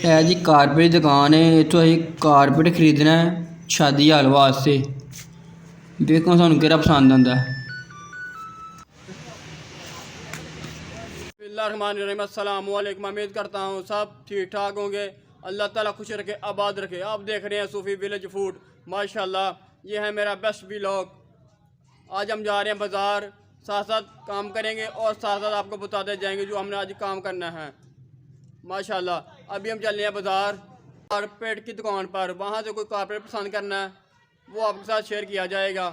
है जी कारपेट की दुकान है। इतों अं कारपेट खरीदना है शादी हाल वास्ते। देखो सानू केड़ा पसंद आता है। अस्सलामुअलैकुम। उम्मीद करता हूँ सब ठीक ठाक होंगे। अल्लाह ताला खुश रखे, आबाद रखे। आप देख रहे हैं सूफी विलेज फूड। माशाल्लाह ये है मेरा बेस्ट व्लॉग। आज हम जा रहे हैं बाज़ार, साथ साथ काम करेंगे और साथ साथ आपको बताते जाएंगे जो हमने आज काम करना है। माशाल्लाह अभी हम चल रहे हैं बाज़ार कारपेट की दुकान पर। वहाँ से कोई कारपेट पसंद करना है वो आपके साथ शेयर किया जाएगा,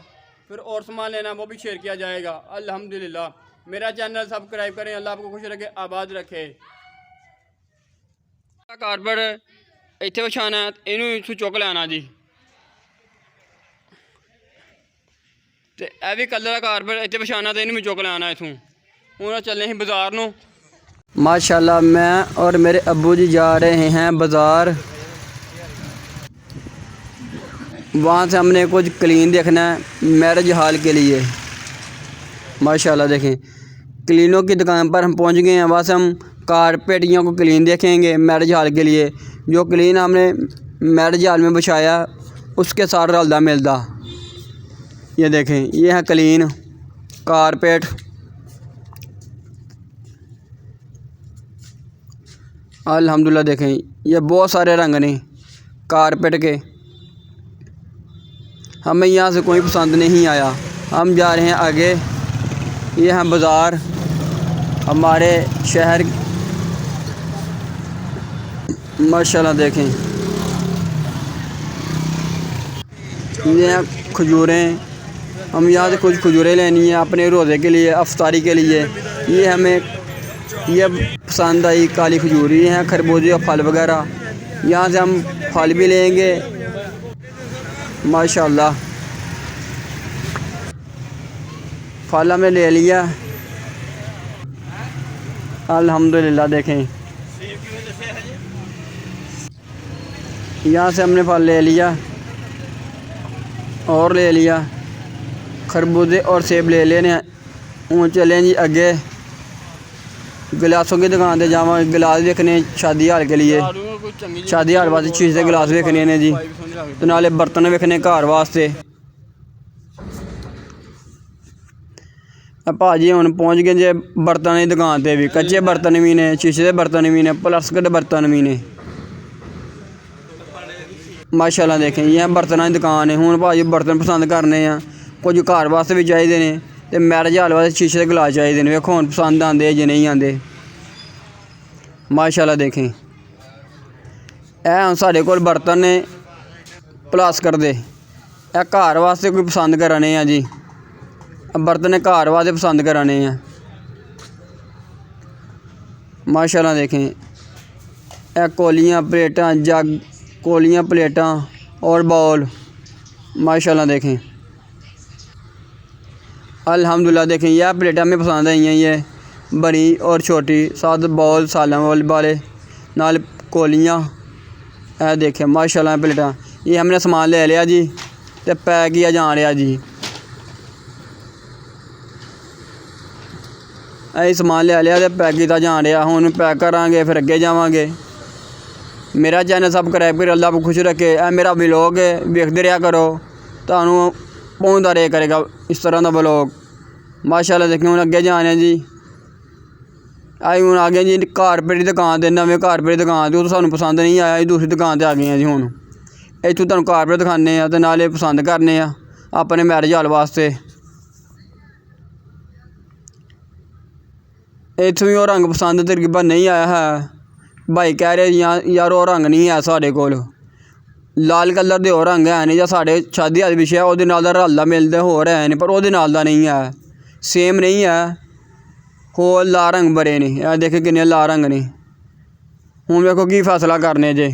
फिर और सामान लेना है वो भी शेयर किया जाएगा। अल्हम्दुलिल्लाह मेरा चैनल सब्सक्राइब करें। अल्लाह आपको खुश रखे, आबाद रखे। कारपेट इतने विछाना है, इनू चुक लेना जी। तो यह भी कलर का कारपेट इतने विछाना तो इनू भी चुक लेना इतों। हूँ चलने ही बाज़ार नूं। माशाल्लाह मैं और मेरे अब्बू जी जा रहे हैं बाज़ार। वहाँ से हमने कुछ क्लीन देखना है मैरिज हॉल के लिए। माशाल्लाह देखें क्लीनों की दुकान पर हम पहुँच गए हैं। वहाँ से हम कारपेटियों को क्लीन देखेंगे मैरिज हॉल के लिए। जो क्लीन हमने मैरिज हॉल में बिछाया उसके साथ रलदा मिलदा। ये देखें ये है क्लीन कारपेट। अल्हम्दुलिल्लाह देखें ये बहुत सारे रंग ने कारपेट के। हमें यहाँ से कोई पसंद नहीं आया। हम जा रहे हैं आगे। ये है बाज़ार हमारे शहर। माशाल्लाह देखें ये हैं खजूरें। हम यहाँ से कुछ खजूरें लेनी है अपने रोज़े के लिए, अफ्तारी के लिए। ये हमें ये पसंद आई काली खजूर। ये हैं खरबूजे और फल वगैरह। यहाँ से हम फल भी लेंगे। माशाल्लाह फल हमने ले लिया। अल्हम्दुलिल्लाह देखें यहाँ से हमने फल ले लिया और ले लिया। खरबूजे और सेब ले लेने। वो चलें जी आगे गिलासों की दुकान से जावा। गिलास देखने शादी हाल के लिए, शादी हाल वास्ते शीशे के गिलास देखने ने जी। तो नाले बर्तन वेखने घर वास्ते। भाजी हुण पहुँच गए जे बर्तन की दुकान पर भी। कच्चे बर्तन भी ने, शीशे के बर्तन भी ने, प्लास्टिक के बर्तन भी ने। माशाल्लाह देखें ये बर्तनों की दुकान है। हुण भाजी बर्तन पसंद करने हैं, कुछ घर वास्ते भी चाहिए ने ते मैरिज हाल वास्ते शीशे के गिलास चाहिए ने। वेखो हुण पसंद आते जे नहीं आते। माशाल्लाह देखें हुण साढ़े कोल बर्तन ने प्लास्टिक दे। घर वास्ते कोई पसंद कराने हैं जी। बर्तन घर वास्ते पसंद कराने हैं। माशाल्लाह देखें कोलियाँ प्लेटां जग, कोलियाँ प्लेटां और बाउल। माशाल्लाह देखें अल्हम्दुलिल्लाह देखें यह प्लेटें हमें पसंद आई हैं। ये बड़ी और छोटी, साथ बाउल सालन वाले नाल कोलियाँ। देखें माशाल्लाह प्लेटां। ये हमने सामान ले लिया जी ते पैक किया जा रहा जी। अं समान ले लिया तो पैक किया जा रहा। हुण पैक करांगे फिर अगे जावांगे। मेरा चैनल सब्सक्राइब कर अल्लाह आपको खुश रखे। मेरा व्लॉग है वेखते रहा करो, तुहानू पहुँचता रहा करेगा इस तरह का व्लॉग। माशाल्लाह देखें हुण अगे जाने जी। अं हुण आ गए जी कारपेट की दुकान पर, नवें कारपेट की दुकान पर। तो सानू पसंद नहीं आया, दूसरी दुकान पर आ गए हैं जी। हुण इत्थों तुहानू कारपेट दिखाने तो नाले पसंद करने अपने मैरिज हाल वास्ते। इत्थों भी वो रंग पसंद तकरीबन नहीं आया है। भाई कह रहे यार वो रंग नहीं है साढ़े कोल। लाल कलर के और रंग है नहीं, जो साढ़े शादी हाल विछया वो रलदा मिलदा होर है नहीं, पर वो दा नहीं है, सेम नहीं है। होर लाल रंग बड़े ने। यह देखे किन्ने लाल रंग ने। हुण वेखो की फैसला करने जे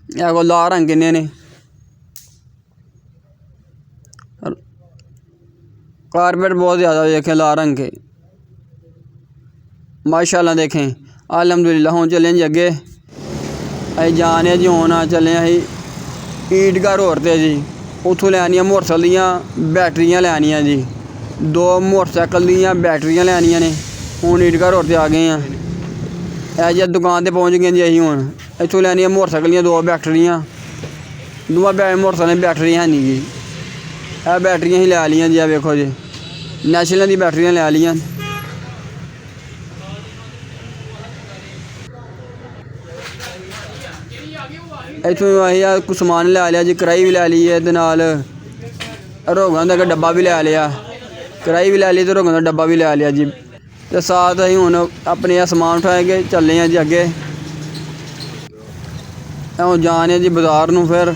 को लाल रंग किन्ने ने। कारपेट बहुत ज़्यादा देखें लाल रंग के। माशाल्लाह देखें अल्हम्दुलिल्लाह। हुण चलें जी अगे। अं जाने जी हुण चले अं ईदगाह रोड ते जी। उत्थों लैनियां मोटरसाइकिल दियां बैटरियां लैनियां जी। 2 मोटरसाइकिल दियां बैटरियां लैनियां ने ਹੁਣ ਈਦਗਾਹ ਰੋਡ 'ਤੇ ਆ ਗਏ ਆ। ਇਹ ਜੀ ਦੁਕਾਨ 'ਤੇ ਪਹੁੰਚ ਗਏ ਜੀ ਅਸੀਂ ਹੁਣ। ਇੱਥੋਂ ਲੈਣੀਆਂ ਮੋਟਰਸਾਈਕਲ ਦੀਆਂ 2 ਬੈਟਰੀਆਂ, ਦੋਵਾਂ ਮੋਟਰਸਾਈਕਲ ਦੀਆਂ ਬੈਟਰੀਆਂ ਹੈ ਨਹੀਂ ਜੀ। ਇਹ ਬੈਟਰੀਆਂ ਹੀ ਲੈ ਲਈਆਂ ਜੀ। ਆ ਵੇਖੋ ਜੀ, ਨੈਸ਼ਨਲ ਦੀ ਬੈਟਰੀਆਂ ਲੈ ਲਈਆਂ। ਇੱਥੋਂ ਅਸੀਂ ਆ ਕੁਛ ਸਮਾਨ ਲੈ ਲਿਆ ਜੀ। ਕੜਾਹੀ ਵੀ ਲੈ ਲਈ ਹੈ ਤੇ ਨਾਲ ਰੋਗਾਂ ਦਾ ਡੱਬਾ ਵੀ ਲੈ ਲਿਆ। ਕੜਾਹੀ ਵੀ ਲੈ ਲਈ ਤੇ ਰੋਗਾਂ ਦਾ ਡੱਬਾ ਵੀ ਲੈ ਲਿਆ ਜੀ। ਤੇ ਸਾਥ ਅਸੀਂ ਹੁਣ ਆਪਣੇ ਆ ਸਮਾਨ ਉਠਾ ਕੇ ਚੱਲੇ ਹਾਂ ਜੀ ਅੱਗੇ। ਹੁਣ ਜਾਣੇ ਜੀ ਬਾਜ਼ਾਰ ਨੂੰ। ਫਿਰ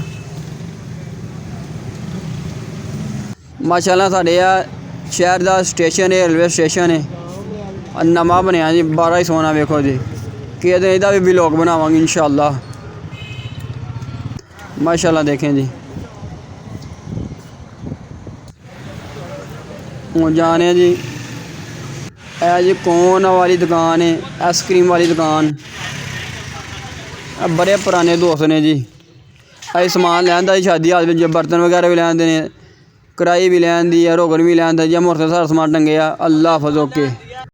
ਮਾਸ਼ਾਅੱਲਾ ਸਾਡੇ ਆ ਸ਼ਹਿਰ ਦਾ ਸਟੇਸ਼ਨ ਹੈ, ਰੇਲਵੇ ਸਟੇਸ਼ਨ ਹੈ, ਨਵਾਂ ਬਣਿਆ ਜੀ। 12 ਸੋਨਾ ਵੇਖੋ ਜੀ। ਕਿਸੇ ਦਿਨ ਇਹਦਾ ਵੀ ਵਲੌਗ ਬਣਾਵਾਂਗੇ ਇੰਸ਼ਾਅੱਲਾ। माशाल्लाह देखें जी। हूँ जाने जी है जी कौन वाली दुकान है, आइसक्रीम वाली दुकान। बड़े पुराने दोस्त ने जी। अस समान लैंदा जी शादी हाल में, बर्तन वगैरह भी लैंदे ने, कढ़ाई भी लैंदी है, रोगन भी लैंदा जी। मोटरसाइकिल सारा समान टंगे अल्लाह हाफिज़ ओके।